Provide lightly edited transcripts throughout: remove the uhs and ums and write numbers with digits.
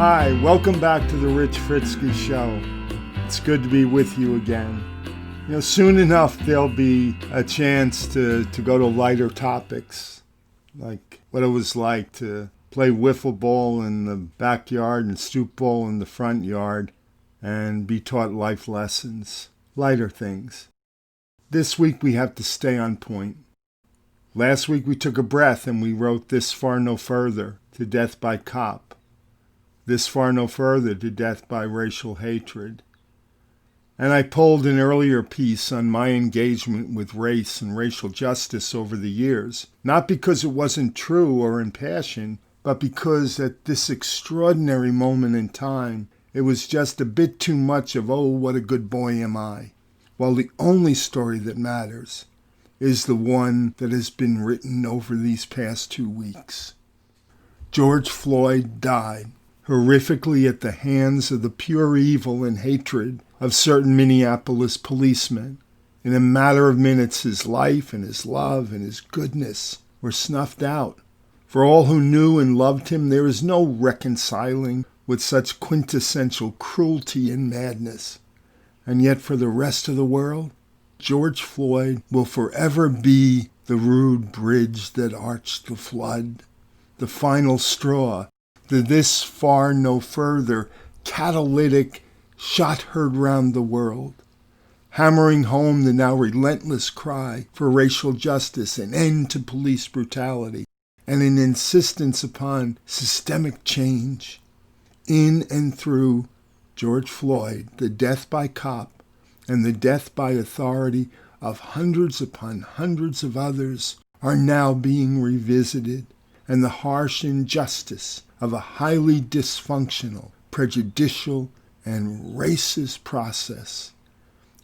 Hi, welcome back to the Rich Fritzky Show. It's good to be with you again. Soon enough there'll be a chance to go to lighter topics, like what it was like to play wiffle ball in the backyard and stoop ball in the front yard and be taught life lessons, lighter things. This week we have to stay on point. Last week we took a breath and we wrote This Far No Further to Death by Cop. This Far No Further to Death by Racial Hatred. And I pulled an earlier piece on my engagement with race and racial justice over the years, not because it wasn't true or impassioned, but because at this extraordinary moment in time, it was just a bit too much of, oh, what a good boy am I. While the only story that matters is the one that has been written over these past 2 weeks. George Floyd died horrifically at the hands of the pure evil and hatred of certain Minneapolis policemen. In a matter of minutes, his life and his love and his goodness were snuffed out. For all who knew and loved him, there is no reconciling with such quintessential cruelty and madness. And yet for the rest of the world, George Floyd will forever be the rude bridge that arched the flood, the final straw, the this far no further catalytic shot heard round the world, hammering home the now relentless cry for racial justice, an end to police brutality, and an insistence upon systemic change. In and through George Floyd, the death by cop and the death by authority of hundreds upon hundreds of others are now being revisited, and the harsh injustice of a highly dysfunctional, prejudicial, and racist process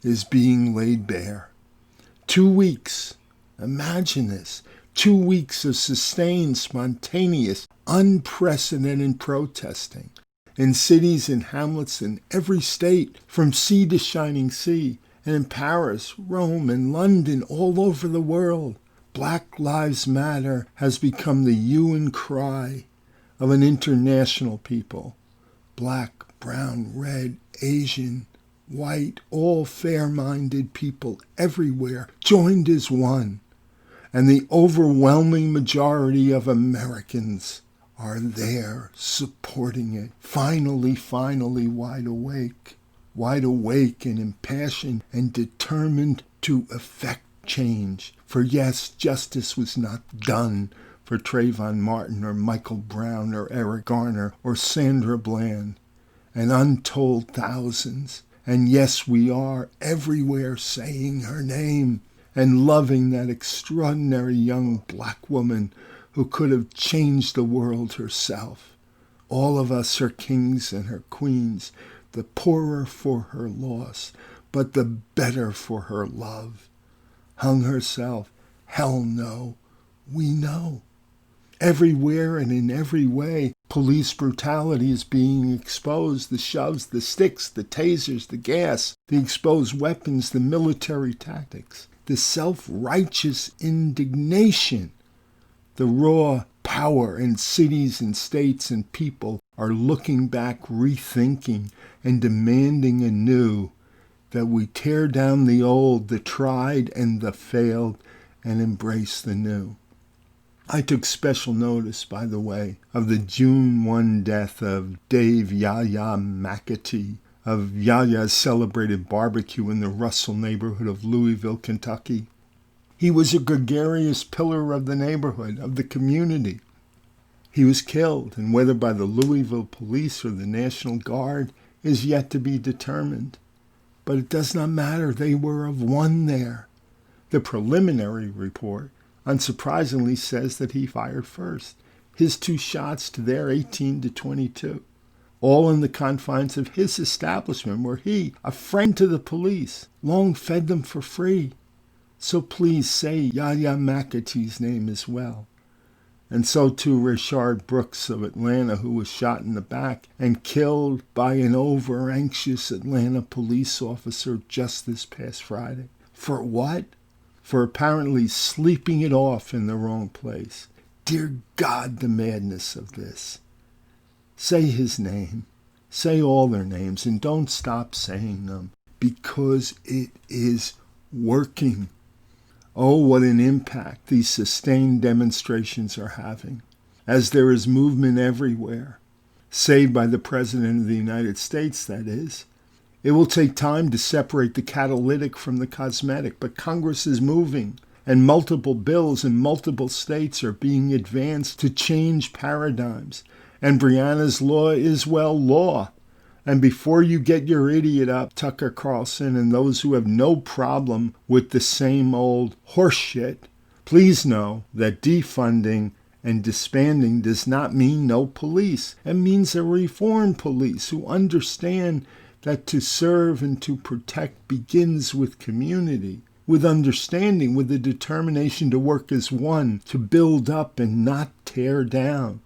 is being laid bare. 2 weeks, imagine this, 2 weeks of sustained, spontaneous, unprecedented protesting in cities and hamlets in every state, from sea to shining sea, and in Paris, Rome, and London, all over the world. Black Lives Matter has become the hue and cry of an international people. Black, brown, red, Asian, white, all fair-minded people everywhere joined as one. And the overwhelming majority of Americans are there supporting it. Finally wide awake and impassioned and determined to effect change. For yes, justice was not done for Trayvon Martin or Michael Brown or Eric Garner or Sandra Bland and untold thousands. And yes, we are everywhere saying her name and loving that extraordinary young black woman who could have changed the world herself. All of us are kings and her queens, the poorer for her loss, but the better for her love. Hung herself, hell no, we know. Everywhere and in every way, police brutality is being exposed. The shoves, the sticks, the tasers, the gas, the exposed weapons, the military tactics, the self-righteous indignation, the raw power in cities and states and people are looking back, rethinking, and demanding anew that we tear down the old, the tried, and the failed, and embrace the new. I took special notice, by the way, of the June 1 death of Dave Yaya McAtee of Yaya's Celebrated Barbecue in the Russell neighborhood of Louisville, Kentucky. He was a gregarious pillar of the neighborhood, of the community. He was killed, and whether by the Louisville police or the National Guard is yet to be determined. But it does not matter, they were of one there. The preliminary report unsurprisingly says that he fired first. His 2 shots to their 18 to 22. All in the confines of his establishment where he, a friend to the police, long fed them for free. So please say Yaya McAtee's name as well. And so too Rayshard Brooks of Atlanta, who was shot in the back and killed by an over-anxious Atlanta police officer just this past Friday. For what? For apparently sleeping it off in the wrong place. Dear God, the madness of this. Say his name. Say all their names, and don't stop saying them, because it is working. Oh, what an impact these sustained demonstrations are having, as there is movement everywhere, save by the President of the United States, that is. It will take time to separate the catalytic from the cosmetic, but Congress is moving, and multiple bills in multiple states are being advanced to change paradigms. And Breonna's law is, well, law. And before you get your idiot up, Tucker Carlson, and those who have no problem with the same old horseshit, please know that defunding and disbanding does not mean no police. It means a reformed police who understand that to serve and to protect begins with community, with understanding, with the determination to work as one, to build up and not tear down.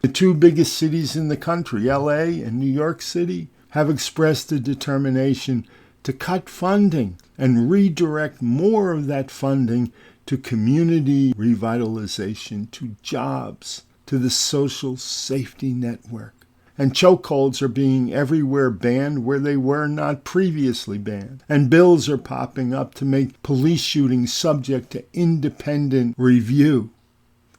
The two biggest cities in the country, LA and New York City, have expressed a determination to cut funding and redirect more of that funding to community revitalization, to jobs, to the social safety network. And chokeholds are being everywhere banned where they were not previously banned. And bills are popping up to make police shootings subject to independent review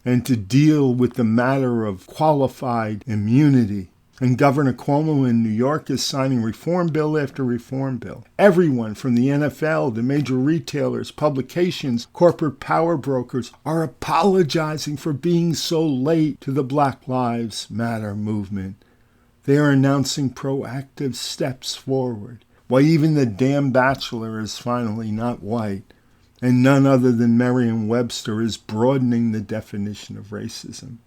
and to deal with the matter of qualified immunity. And Governor Cuomo in New York is signing reform bill after reform bill. Everyone from the NFL to major retailers, publications, corporate power brokers are apologizing for being so late to the Black Lives Matter movement. They are announcing proactive steps forward. Why, even the damn Bachelor is finally not white. And none other than Merriam-Webster is broadening the definition of racism.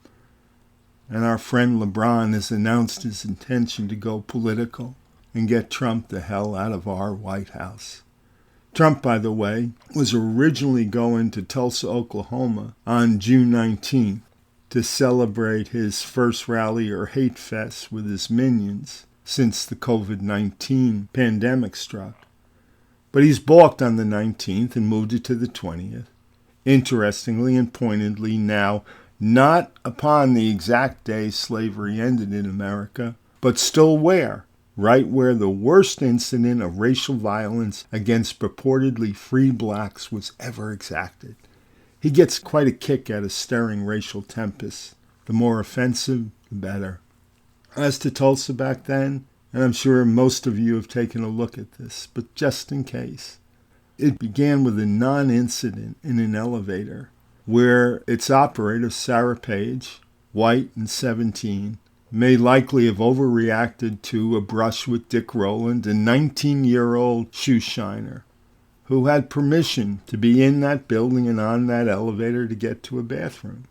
And our friend LeBron has announced his intention to go political and get Trump the hell out of our White House. Trump, by the way, was originally going to Tulsa, Oklahoma on June 19th to celebrate his first rally or hate fest with his minions since the COVID-19 pandemic struck. But he's balked on the 19th and moved it to the 20th. Interestingly and pointedly now, not upon the exact day slavery ended in America, but still where? Right where the worst incident of racial violence against purportedly free blacks was ever exacted. He gets quite a kick out of stirring racial tempests. The more offensive, the better. As to Tulsa back then, and I'm sure most of you have taken a look at this, but just in case, it began with a non-incident in an elevator where its operator, Sarah Page, white and 17, may likely have overreacted to a brush with Dick Rowland, a 19-year-old shoe shiner, who had permission to be in that building and on that elevator to get to a bathroom.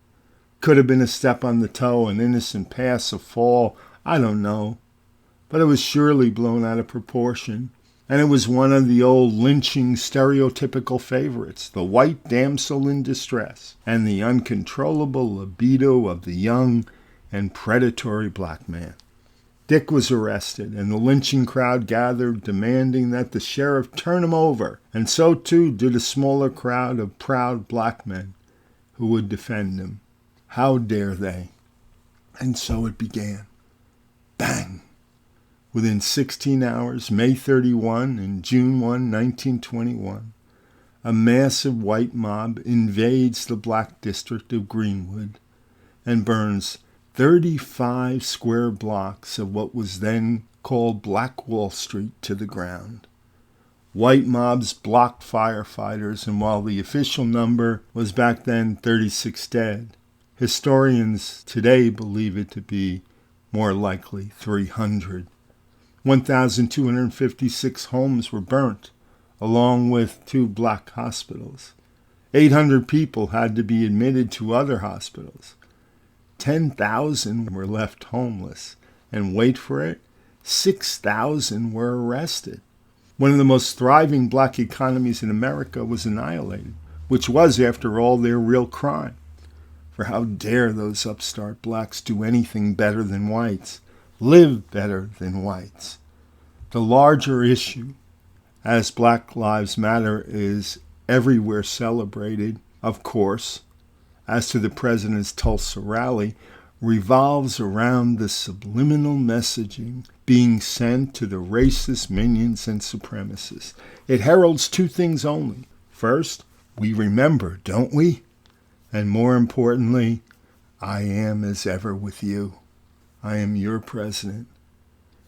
Could have been a step on the toe, an innocent pass, a fall, I don't know. But it was surely blown out of proportion, and it was one of the old lynching stereotypical favorites, the white damsel in distress, and the uncontrollable libido of the young and predatory black man. Dick was arrested, and the lynching crowd gathered, demanding that the sheriff turn him over, and so too did a smaller crowd of proud black men who would defend him. How dare they? And so it began. Bang! Within 16 hours, May 31 and June 1, 1921, a massive white mob invades the black district of Greenwood and burns 35 square blocks of what was then called Black Wall Street to the ground. White mobs blocked firefighters, and while the official number was back then 36 dead, historians today believe it to be more likely 300. 1,256 homes were burnt, along with 2 black hospitals. 800 people had to be admitted to other hospitals. 10,000 were left homeless, and wait for it, 6,000 were arrested. One of the most thriving black economies in America was annihilated, which was, after all, their real crime. For how dare those upstart blacks do anything better than whites, live better than whites? The larger issue, as Black Lives Matter is everywhere celebrated, of course, as to the president's Tulsa rally, revolves around the subliminal messaging being sent to the racist minions and supremacists. It heralds two things only. First, we remember, don't we? And more importantly, I am as ever with you. I am your president.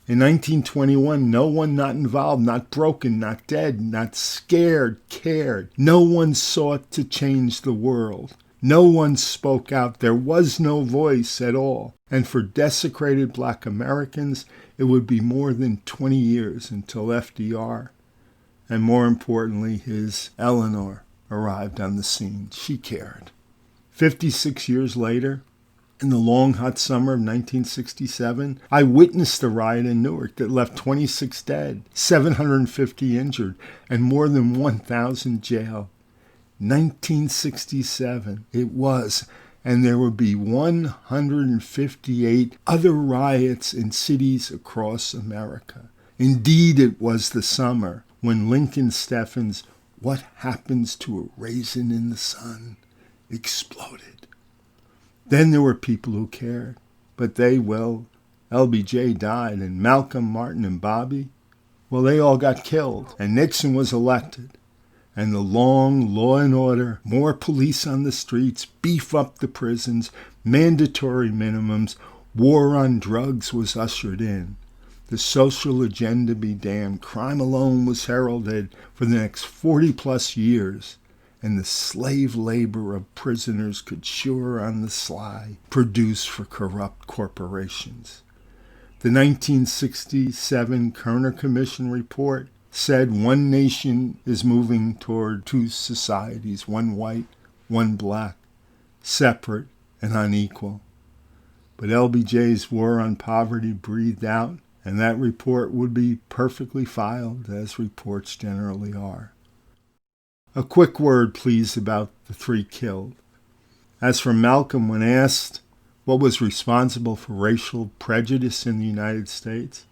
In 1921, no one not involved, not broken, not dead, not scared, cared. No one sought to change the world. No one spoke out. There was no voice at all. And for desecrated Black Americans, it would be more than 20 years until FDR, and more importantly, his Eleanor, arrived on the scene. She cared. 56 years later, in the long, hot summer of 1967, I witnessed the riot in Newark that left 26 dead, 750 injured, and more than 1,000 jailed. 1967, it was, and there would be 158 other riots in cities across America. Indeed, it was the summer when Lincoln Steffen's "What Happens to a Raisin in the Sun" exploded. Then there were people who cared, but they, well, LBJ died, and Malcolm, Martin, and Bobby, well, they all got killed, and Nixon was elected. And the long law and order, more police on the streets, beef up the prisons, mandatory minimums, war on drugs was ushered in. The social agenda be damned. Crime alone was heralded for the next 40-plus years, and the slave labor of prisoners could sure on the sly produce for corrupt corporations. The 1967 Kerner Commission report said one nation is moving toward two societies, one white, one black, separate and unequal. But LBJ's war on poverty breathed out, and that report would be perfectly filed, as reports generally are. A quick word, please, about the three killed. As for Malcolm, when asked what was responsible for racial prejudice in the United States,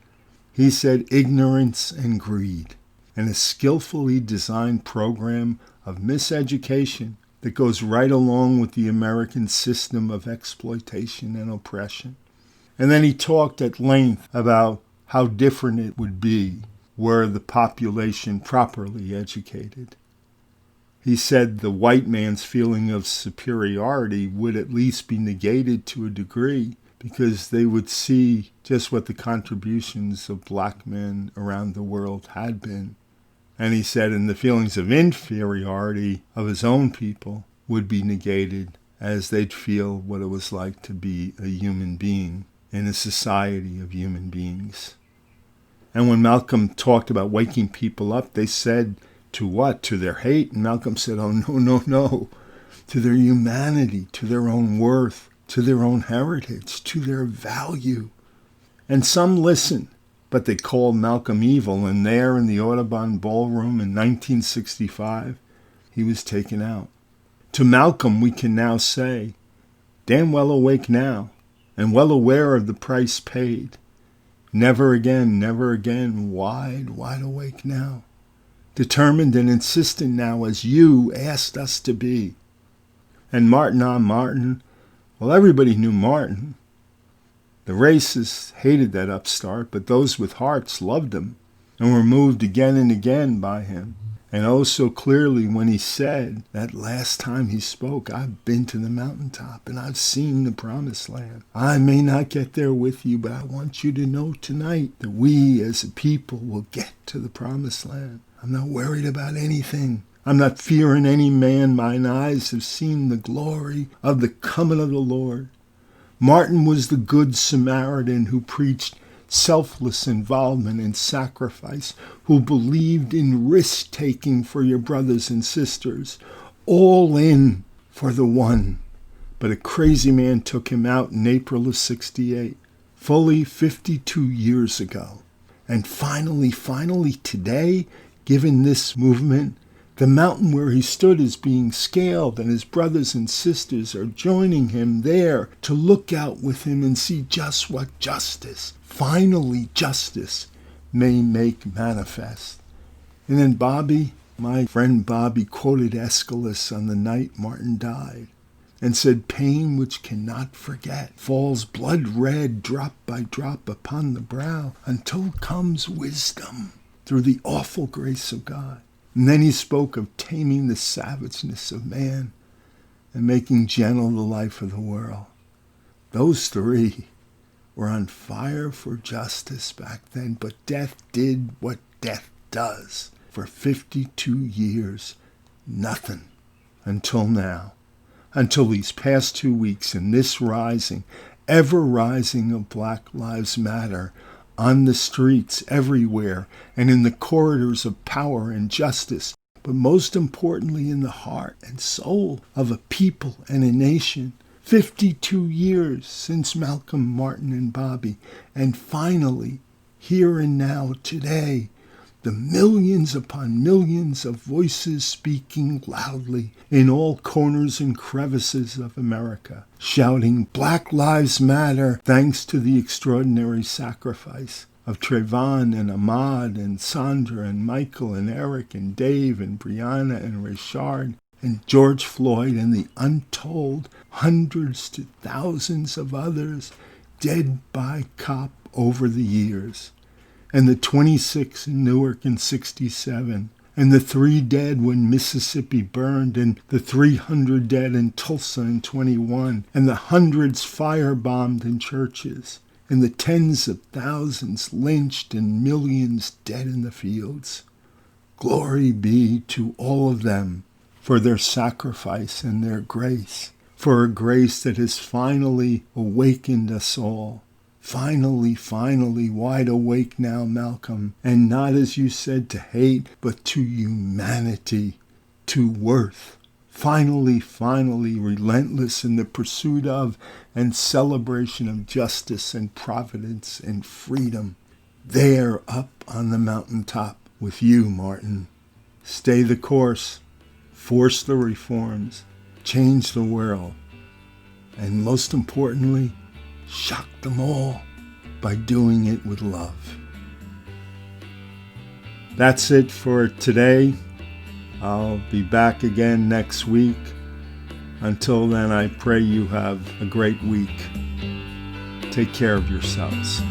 he said ignorance and greed, and a skillfully designed program of miseducation that goes right along with the American system of exploitation and oppression. And then he talked at length about how different it would be were the population properly educated. He said the white man's feeling of superiority would at least be negated to a degree, because they would see just what the contributions of black men around the world had been. And he said, and the feelings of inferiority of his own people would be negated, as they'd feel what it was like to be a human being in a society of human beings. And when Malcolm talked about waking people up, they said, to what? To their hate? And Malcolm said, oh, no, to their humanity, to their own worth, to their own heritage, to their value. And some listened, but they called Malcolm evil, and there in the Audubon Ballroom in 1965, he was taken out. To Malcolm we can now say, damn well awake now, and well aware of the price paid. Never again, wide awake now. Determined and insistent now as you asked us to be. And Martin, well, everybody knew Martin. The racists hated that upstart, but those with hearts loved him and were moved again and again by him. And oh, so clearly when he said that last time he spoke, I've been to the mountaintop and I've seen the promised land. I may not get there with you, but I want you to know tonight that we as a people will get to the promised land. I'm not worried about anything. I'm not fearing any man. Mine eyes have seen the glory of the coming of the Lord. Martin was the good Samaritan who preached selfless involvement and sacrifice, who believed in risk-taking for your brothers and sisters, all in for the one. But a crazy man took him out in April of '68, fully 52 years ago. And finally, today, given this movement, the mountain where he stood is being scaled, and his brothers and sisters are joining him there to look out with him and see just what justice, finally justice, may make manifest. And then Bobby, my friend Bobby, quoted Aeschylus on the night Martin died. and said, pain which cannot forget falls blood red drop by drop upon the brow until comes wisdom through the awful grace of God. And then he spoke of taming the savageness of man and making gentle the life of the world. Those three were on fire for justice back then, but death did what death does. For 52 years, nothing until now. Until these past 2 weeks in this rising, ever rising of Black Lives Matter on the streets everywhere and in the corridors of power and justice, but most importantly in the heart and soul of a people and a nation. 52 years since Malcolm, Martin, and Bobby, and finally, here and now, today, the millions upon millions of voices speaking loudly in all corners and crevices of America, shouting Black Lives Matter thanks to the extraordinary sacrifice of Trayvon and Ahmaud and Sandra and Michael and Eric and Dave and Breonna and Rashard and George Floyd and the untold hundreds to thousands of others dead by cop over the years, and the 26 in Newark in 67, and the 3 dead when Mississippi burned, and the 300 dead in Tulsa in 21, and the hundreds firebombed in churches, and the tens of thousands lynched and millions dead in the fields. Glory be to all of them for their sacrifice and their grace, for a grace that has finally awakened us all. Finally, wide awake now, Malcolm, and not, as you said, to hate, but to humanity, to worth. Finally, relentless in the pursuit of and celebration of justice and providence and freedom. There up on the mountaintop with you, Martin. Stay the course. Force the reforms, change the world, and most importantly, shock them all by doing it with love. That's it for today. I'll be back again next week. Until then, I pray you have a great week. Take care of yourselves.